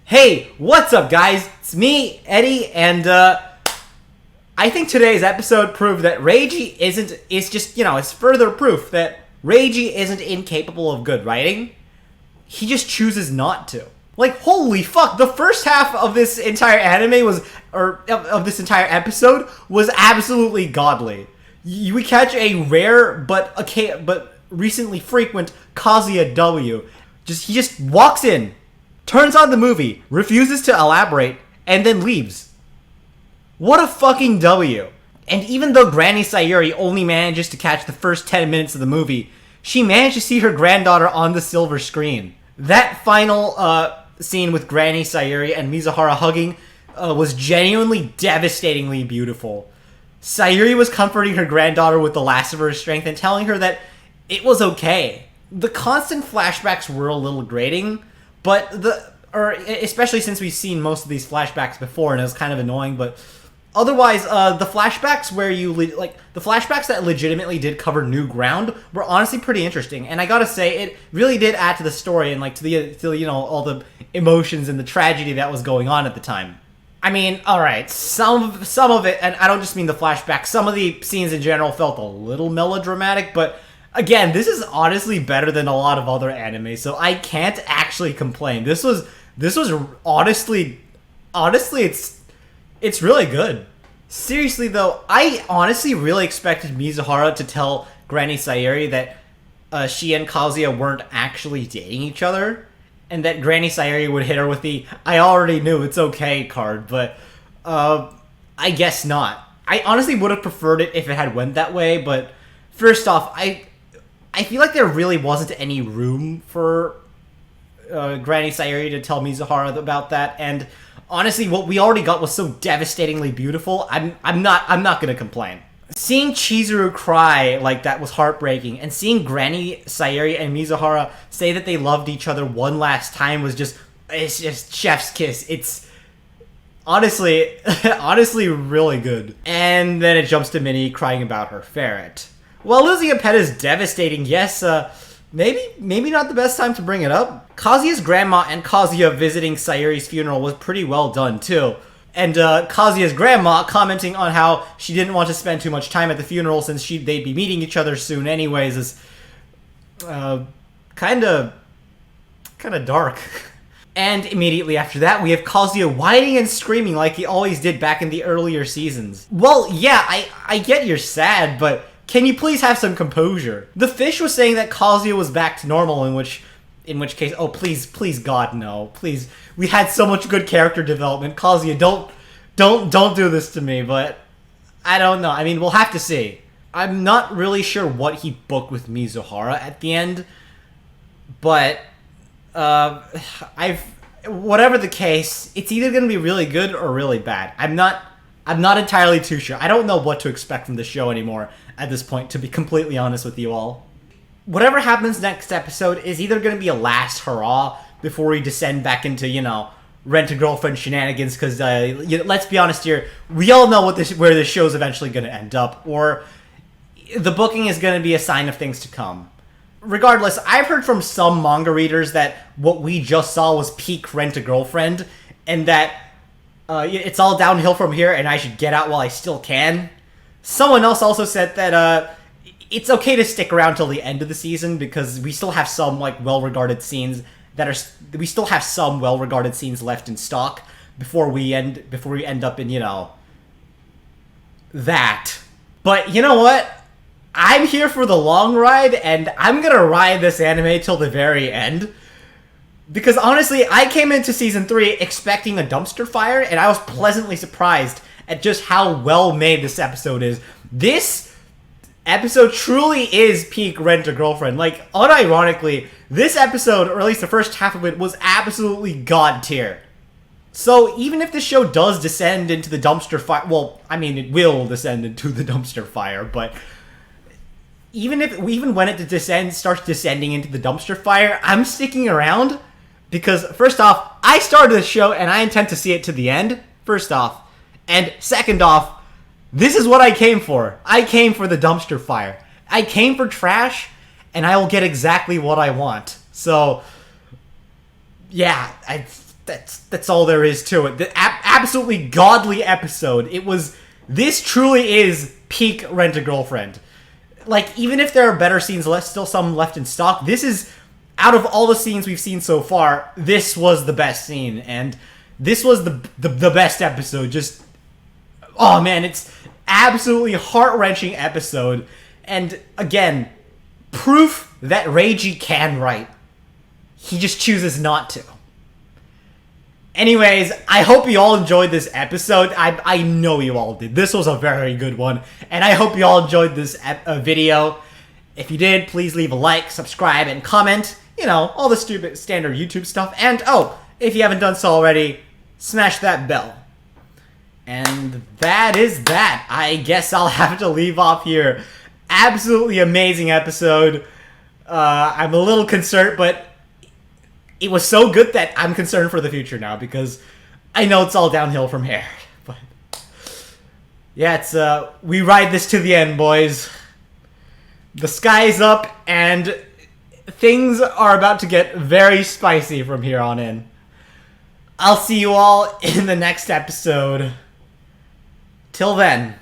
Hey, what's up, guys? It's me, Eddie, and I think today's episode proved that Reiji it's further proof that Reiji isn't incapable of good writing. He just chooses not to. Like, holy fuck, the first half of this entire of this entire episode was absolutely godly. We catch a rare but recently frequent Kazuya W. He just walks in, turns on the movie, refuses to elaborate, and then leaves. What a fucking W. And even though Granny Sayuri only manages to catch the first 10 minutes of the movie, she managed to see her granddaughter on the silver screen. That final scene with Granny Sayuri and Mizuhara hugging was genuinely devastatingly beautiful. Sayuri was comforting her granddaughter with the last of her strength and telling her that it was okay. The constant flashbacks were a little grating, but especially since we've seen most of these flashbacks before, and it was kind of annoying. But otherwise, the flashbacks the flashbacks that legitimately did cover new ground were honestly pretty interesting. And I gotta say, it really did add to the story and to all the emotions and the tragedy that was going on at the time. I mean, all right, some of it, and I don't just mean the flashbacks. Some of the scenes in general felt a little melodramatic, but again, this is honestly better than a lot of other anime, so I can't actually complain. This was honestly, it's really good. Seriously though, I honestly really expected Mizuhara to tell Granny Sayuri that she and Kazuya weren't actually dating each other, and that Granny Sayuri would hit her with the "I already knew, it's okay" card, but I guess not. I honestly would have preferred it if it had went that way, but first off, I feel like there really wasn't any room for Granny Sayuri to tell Mizuhara about that, and honestly, what we already got was so devastatingly beautiful. I'm not gonna complain. Seeing Chizuru cry like that was heartbreaking, and seeing Granny Sayuri and Mizuhara say that they loved each other one last time it's just chef's kiss. It's honestly really good. And then it jumps to Minnie crying about her ferret. While losing a pet is devastating, yes, maybe not the best time to bring it up. Kazuya's grandma and Kazuya visiting Sayuri's funeral was pretty well done, too. And Kazuya's grandma commenting on how she didn't want to spend too much time at the funeral since they'd be meeting each other soon anyways is kind of dark. And immediately after that, we have Kazuya whining and screaming like he always did back in the earlier seasons. Well, yeah, I get you're sad, but can you please have some composure? The fish was saying that Kazuya was back to normal, in which case, oh please God, no. Please. We had so much good character development. Kazuya, don't do this to me, but I don't know. I mean, we'll have to see. I'm not really sure what he booked with Mizuhara at the end, but whatever the case, it's either going to be really good or really bad. I'm not entirely too sure. I don't know what to expect from the show anymore at this point, to be completely honest with you all. Whatever happens next episode is either going to be a last hurrah before we descend back into, rent-a-girlfriend shenanigans, because, let's be honest here, we all know where this show's eventually going to end up, or the booking is going to be a sign of things to come. Regardless, I've heard from some manga readers that what we just saw was peak Rent-a-Girlfriend, and that it's all downhill from here, and I should get out while I still can. Someone else also said that it's okay to stick around till the end of the season because we still have some well-regarded scenes left in stock before we end up in that. But you know what? I'm here for the long ride, and I'm gonna ride this anime till the very end. Because honestly, I came into Season 3 expecting a dumpster fire, and I was pleasantly surprised at just how well made this episode is. This episode truly is peak Rent-a-Girlfriend. Unironically, this episode, or at least the first half of it, was absolutely god tier. So even if the show does descend into the dumpster fire, well, I mean, it will descend into the dumpster fire, but even when it starts descending into the dumpster fire, I'm sticking around because, first off, I started the show and I intend to see it to the end, first off. And second off, this is what I came for. I came for the dumpster fire. I came for trash, and I will get exactly what I want. So, yeah, that's all there is to it. The absolutely godly episode. This truly is peak Rent-A-Girlfriend. Like, even if there are better scenes, still some left in stock, this is, out of all the scenes we've seen so far, this was the best scene, and this was the best episode. Just, oh man, it's absolutely heart-wrenching episode, and again, proof that Reiji can write. He just chooses not to. Anyways, I hope you all enjoyed this episode. I know you all did. This was a very good one. And I hope you all enjoyed this video. If you did, please leave a like, subscribe, and comment. You know, all the stupid standard YouTube stuff. And, oh, if you haven't done so already, smash that bell. And that is that. I guess I'll have to leave off here. Absolutely amazing episode. I'm a little concerned, but it was so good that I'm concerned for the future now, because I know it's all downhill from here. But yeah, it's we ride this to the end, boys. The sky's up, and things are about to get very spicy from here on in. I'll see you all in the next episode. Till then.